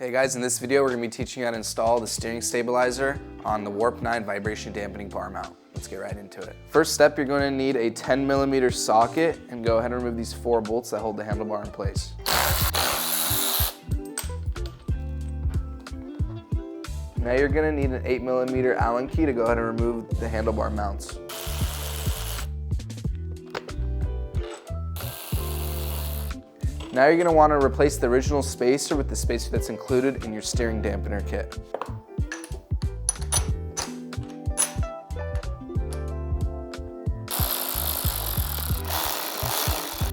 Hey guys, in this video we're going to be teaching you how to install the steering stabilizer on the Warp 9 vibration dampening bar mount. Let's get right into it. First step, you're going to need a 10mm socket and go ahead and remove these 4 bolts that hold the handlebar in place. Now you're going to need an 8mm Allen key to go ahead and remove the handlebar mounts. Now you're going to want to replace the original spacer with the spacer that's included in your steering dampener kit.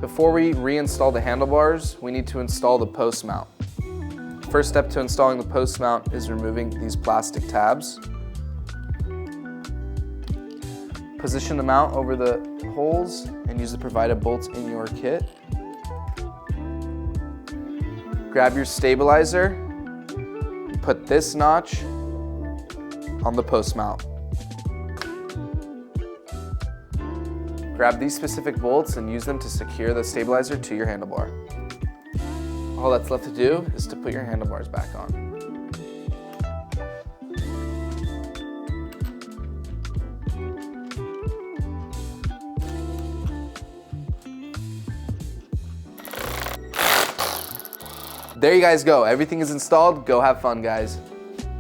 Before we reinstall the handlebars, we need to install the post mount. First step to installing the post mount is removing these plastic tabs. Position the mount over the holes and use the provided bolts in your kit. Grab your stabilizer and put this notch on the post mount. Grab these specific bolts and use them to secure the stabilizer to your handlebar. All that's left to do is to put your handlebars back on. There you guys go. Everything is installed. Go have fun, guys.